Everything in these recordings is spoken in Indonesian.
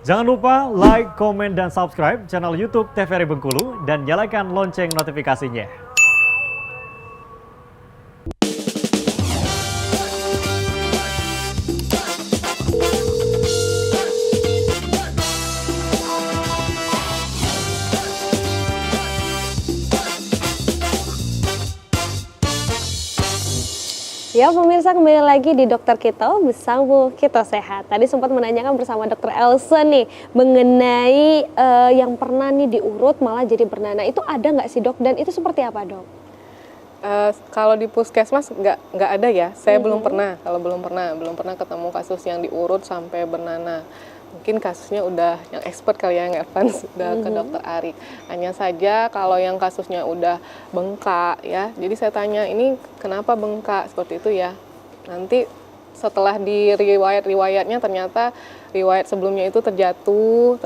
Jangan lupa like, komen, dan subscribe channel YouTube TVRI Bengkulu dan nyalakan lonceng notifikasinya. Ya pemirsa, kembali lagi di Dokter Kito bersama Kito Sehat. Tadi sempat menanyakan bersama Dokter Elsa nih mengenai yang pernah nih diurut malah jadi bernanah. Itu ada nggak sih dok? Dan itu seperti apa dok? Kalau di puskesmas nggak ada ya. Saya belum pernah. Kalau belum pernah ketemu kasus yang diurut sampai bernanah. Mungkin kasusnya udah yang expert kali ya, yang advance, udah ke dokter Ari. Hanya saja kalau yang kasusnya udah bengkak ya, jadi saya tanya ini kenapa bengkak seperti itu ya. Nanti setelah di riwayatnya ternyata riwayat sebelumnya itu terjatuh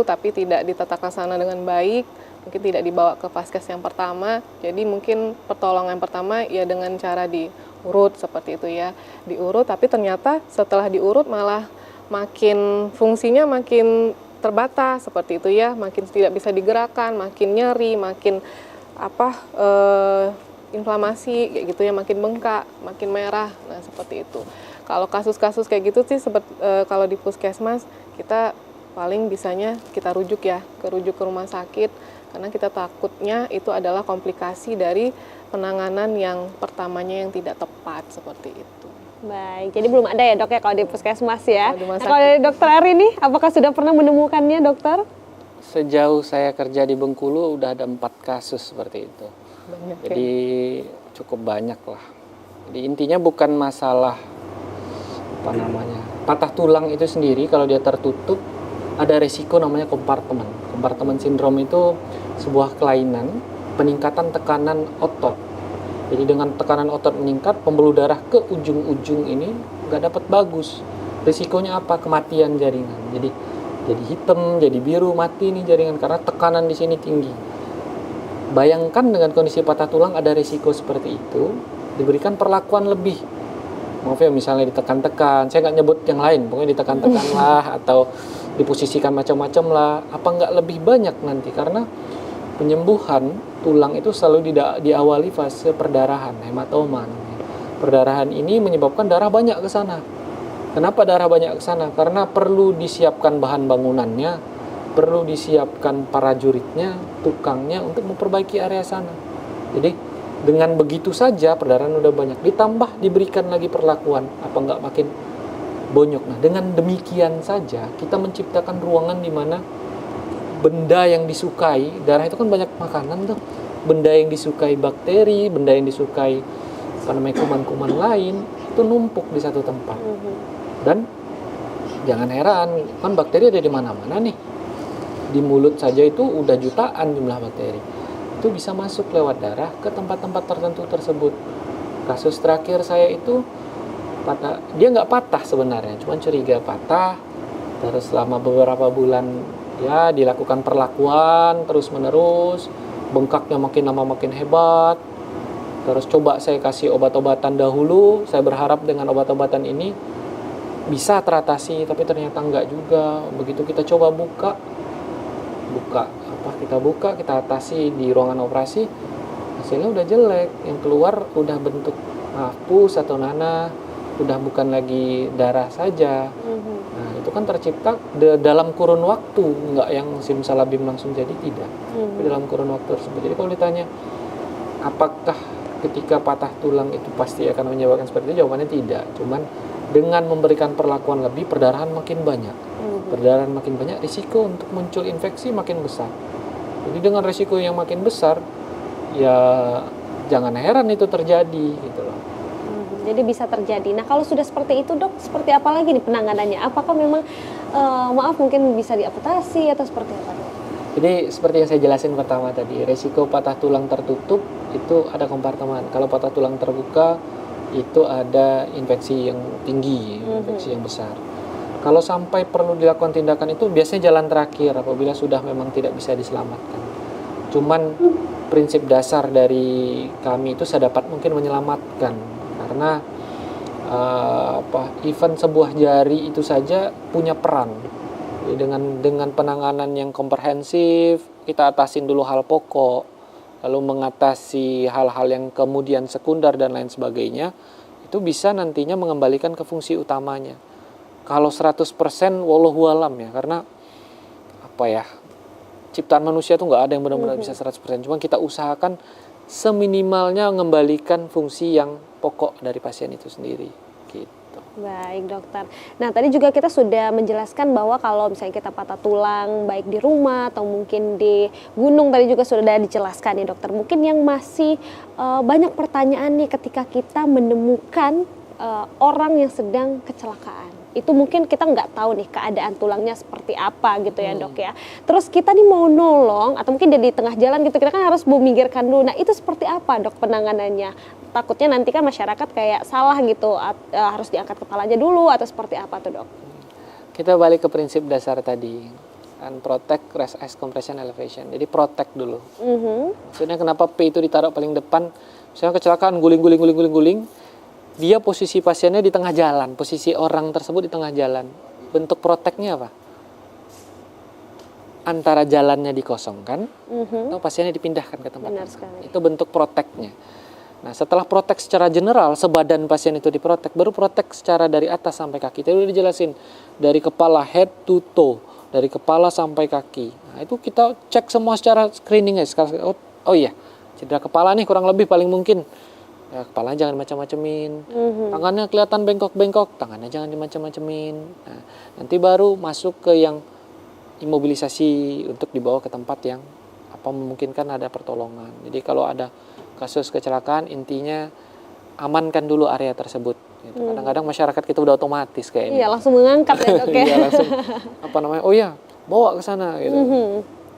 tapi tidak ditata laksana dengan baik, mungkin tidak dibawa ke Vaskes yang pertama. Jadi mungkin pertolongan pertama ya dengan cara diurut seperti itu ya. Diurut tapi ternyata setelah diurut malah makin fungsinya makin terbatas seperti itu ya, makin tidak bisa digerakkan, makin nyeri, makin inflamasi kayak gitu ya, makin bengkak, makin merah. Nah, seperti itu. Kalau kasus-kasus kayak gitu sih kalau di puskesmas kita paling bisanya kita rujuk ke rumah sakit karena kita takutnya itu adalah komplikasi dari penanganan yang pertamanya yang tidak tepat seperti itu. Baik, jadi belum ada ya dok ya kalau di puskesmas ya. Nah, kalau dari dokter Ari nih, apakah sudah pernah menemukannya dokter? Sejauh saya kerja di Bengkulu udah ada 4 kasus seperti itu. Banyak, jadi cukup banyak lah. Jadi intinya bukan masalah patah tulang itu sendiri. Kalau dia tertutup ada resiko namanya kompartemen. Kompartemen sindrom itu sebuah kelainan peningkatan tekanan otot. Jadi dengan tekanan otot meningkat, pembuluh darah ke ujung-ujung ini nggak dapat bagus. Risikonya apa? Kematian jaringan. Jadi hitam, jadi biru, mati nih jaringan karena tekanan di sini tinggi. Bayangkan dengan kondisi patah tulang ada risiko seperti itu, diberikan perlakuan lebih. Maaf ya, misalnya ditekan-tekan, saya nggak nyebut yang lain, pokoknya ditekan-tekan lah atau diposisikan macam-macam lah. Apa nggak lebih banyak nanti? Karena penyembuhan tulang itu selalu diawali fase perdarahan, hematoma namanya. Perdarahan ini menyebabkan darah banyak ke sana. Kenapa darah banyak ke sana? Karena perlu disiapkan bahan bangunannya, perlu disiapkan prajuritnya, tukangnya untuk memperbaiki area sana. Jadi dengan begitu saja perdarahan udah banyak, ditambah diberikan lagi perlakuan, apa nggak makin bonyok. Nah, dengan demikian saja kita menciptakan ruangan di mana benda yang disukai, darah itu kan banyak makanan tuh, benda yang disukai bakteri, benda yang disukai kuman-kuman lain itu numpuk di satu tempat. Dan jangan heran, kan bakteri ada di mana-mana nih. Di mulut saja itu udah jutaan jumlah bakteri. Itu bisa masuk lewat darah ke tempat-tempat tertentu tersebut. Kasus terakhir saya itu patah, dia nggak patah sebenarnya, cuma curiga patah. Terus selama beberapa bulan ya dilakukan perlakuan terus menerus, bengkaknya makin lama makin hebat. Terus coba saya kasih obat-obatan dahulu, saya berharap dengan obat-obatan ini bisa teratasi, tapi ternyata enggak juga. Begitu kita coba kita atasi di ruangan operasi, hasilnya udah jelek, yang keluar udah bentuk pus atau nanah, udah bukan lagi darah saja. Nah, itu kan tercipta dalam kurun waktu, nggak yang simsalabim langsung jadi, tidak. Tapi dalam kurun waktu tersebut. Jadi kalau ditanya, apakah ketika patah tulang itu pasti akan menyebabkan seperti itu? Jawabannya tidak. Cuman dengan memberikan perlakuan lebih, perdarahan makin banyak. Perdarahan makin banyak, risiko untuk muncul infeksi makin besar. Jadi dengan risiko yang makin besar, ya jangan heran itu terjadi gitu loh. Jadi bisa terjadi. Nah kalau sudah seperti itu dok, seperti apa lagi nih penanganannya? Apakah memang mungkin bisa diamputasi atau seperti apa dok? Jadi seperti yang saya jelasin pertama tadi, resiko patah tulang tertutup itu ada kompartemen. Kalau patah tulang terbuka itu ada infeksi yang tinggi, infeksi yang besar. Kalau sampai perlu dilakukan tindakan itu biasanya jalan terakhir apabila sudah memang tidak bisa diselamatkan. Cuman prinsip dasar dari kami itu sedapat mungkin menyelamatkan. Karena event sebuah jari itu saja punya peran. Jadi dengan penanganan yang komprehensif, kita atasin dulu hal pokok, lalu mengatasi hal-hal yang kemudian sekunder dan lain sebagainya, itu bisa nantinya mengembalikan ke fungsi utamanya. Kalau 100% wallahu alam ya, karena apa ya, ciptaan manusia tuh nggak ada yang benar-benar bisa 100%. Cuma kita usahakan seminimalnya mengembalikan fungsi yang pokok dari pasien itu sendiri. Gitu. Baik dokter. Nah tadi juga kita sudah menjelaskan bahwa kalau misalnya kita patah tulang baik di rumah atau mungkin di gunung tadi juga sudah dijelaskan nih dokter. Mungkin yang masih banyak pertanyaan nih ketika kita menemukan orang yang sedang kecelakaan. Itu mungkin kita nggak tahu nih keadaan tulangnya seperti apa gitu ya dok ya. Terus kita nih mau nolong atau mungkin dia di tengah jalan gitu, kita kan harus meminggirkan dulu. Nah itu seperti apa dok penanganannya? Takutnya nanti kan masyarakat kayak salah gitu, harus diangkat kepalanya dulu atau seperti apa tuh dok? Kita balik ke prinsip dasar tadi, kan protect, rest, ice, compression, elevation. Jadi protect dulu. Maksudnya kenapa P itu ditaruh paling depan? Misalnya kecelakaan guling, dia posisi pasiennya di tengah jalan, posisi orang tersebut di tengah jalan. Bentuk protectnya apa? Antara jalannya dikosongkan atau pasiennya dipindahkan ke tempat Benar lain. sekali. Itu bentuk protectnya. Nah setelah protect secara general, sebadan pasien itu diprotek, baru protect secara dari atas sampai kaki. Tadi udah dijelasin, dari kepala head to toe, dari kepala sampai kaki. Nah itu kita cek semua secara screening ya. Oh iya, cedera kepala nih kurang lebih paling mungkin. Ya, kepalanya jangan macam-macamin, tangannya kelihatan bengkok-bengkok, tangannya jangan dimacam-macamin. Nah, nanti baru masuk ke yang imobilisasi untuk dibawa ke tempat yang memungkinkan ada pertolongan. Jadi kalau ada kasus kecelakaan, intinya amankan dulu area tersebut. Gitu. Kadang-kadang masyarakat kita udah otomatis kayak ini. Iya langsung mengangkat ya dok ya. Iya langsung oh ya bawa ke sana gitu.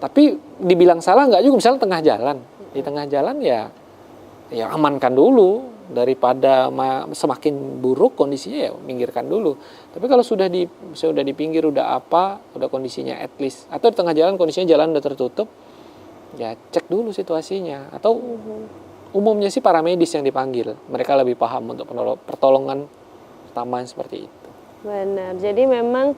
Tapi dibilang salah nggak juga, misalnya tengah jalan, di tengah jalan ya amankan dulu, daripada semakin buruk kondisinya ya minggirkan dulu. Tapi kalau sudah di pinggir udah kondisinya at least, atau di tengah jalan kondisinya jalan udah tertutup, ya cek dulu situasinya. Atau umumnya sih para medis yang dipanggil, mereka lebih paham untuk pertolongan pertama yang seperti itu. Benar, jadi memang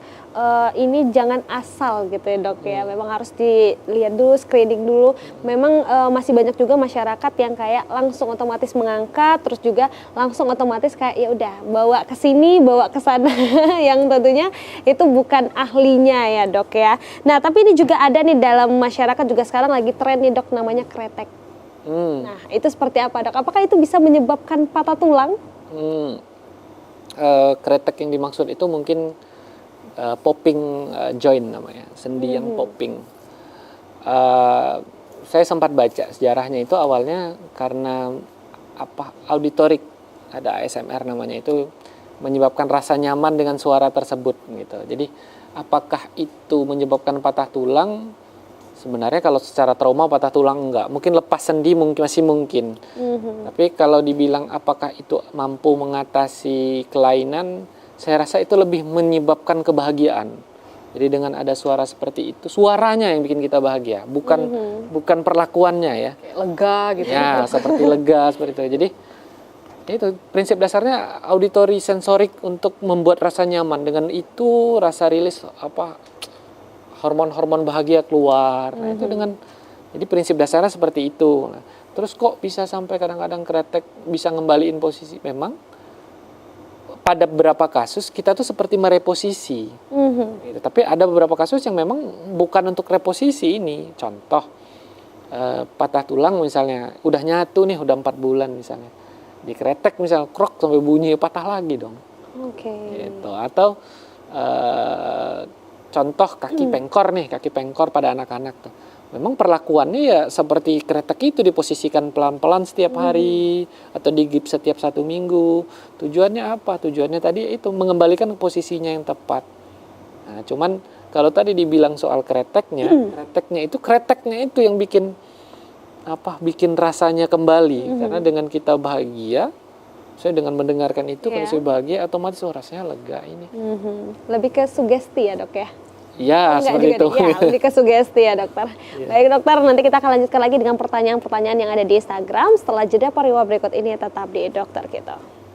ini jangan asal gitu ya dok ya, memang harus dilihat dulu, screening dulu. Memang masih banyak juga masyarakat yang kayak langsung otomatis mengangkat, terus juga langsung otomatis kayak ya udah bawa ke sini, bawa ke sana, yang tentunya itu bukan ahlinya ya dok ya. Nah tapi ini juga ada nih dalam masyarakat juga sekarang lagi tren nih dok, namanya kretek. Nah itu seperti apa dok? Apakah itu bisa menyebabkan patah tulang? Kretek yang dimaksud itu mungkin popping joint namanya, sendi yang popping. Saya sempat baca sejarahnya, itu awalnya karena auditorik, ada ASMR namanya, itu menyebabkan rasa nyaman dengan suara tersebut gitu. Jadi apakah itu menyebabkan patah tulang? Sebenarnya kalau secara trauma patah tulang enggak, mungkin lepas sendi masih mungkin. Tapi kalau dibilang apakah itu mampu mengatasi kelainan, saya rasa itu lebih menyebabkan kebahagiaan. Jadi dengan ada suara seperti itu, suaranya yang bikin kita bahagia, bukan perlakuannya ya. Kayak lega gitu. Ya, seperti lega seperti itu. Jadi itu prinsip dasarnya auditory sensorik untuk membuat rasa nyaman. Dengan itu rasa rilis hormon-hormon bahagia keluar. Nah, itu jadi prinsip dasarnya seperti itu. Nah, terus kok bisa sampai kadang-kadang kretek bisa ngembaliin posisi? Memang pada beberapa kasus kita tuh seperti mereposisi. Gitu. Tapi ada beberapa kasus yang memang bukan untuk reposisi ini. Contoh patah tulang misalnya, udah nyatu nih, udah 4 bulan misalnya. Dikretek misalnya, krok sampai bunyi, patah lagi dong. Gitu. Atau contoh kaki pengkor pada anak-anak tuh. Memang perlakuannya ya seperti kretek itu, diposisikan pelan-pelan setiap hari atau digips setiap 1 minggu. Tujuannya apa? Tujuannya tadi itu mengembalikan posisinya yang tepat. Nah, cuman kalau tadi dibilang soal kreteknya itu yang bikin rasanya kembali. Karena dengan kita bahagia, saya dengan mendengarkan itu kalau saya bahagia, otomatis rasanya lega ini. Lebih ke sugesti ya dok ya? Ya, seperti itu. Ya, lebih ke sugesti ya dokter. Baik dokter, nanti kita akan lanjutkan lagi dengan pertanyaan-pertanyaan yang ada di Instagram setelah jeda pariwara berikut ini. Tetap di Dokter Kita.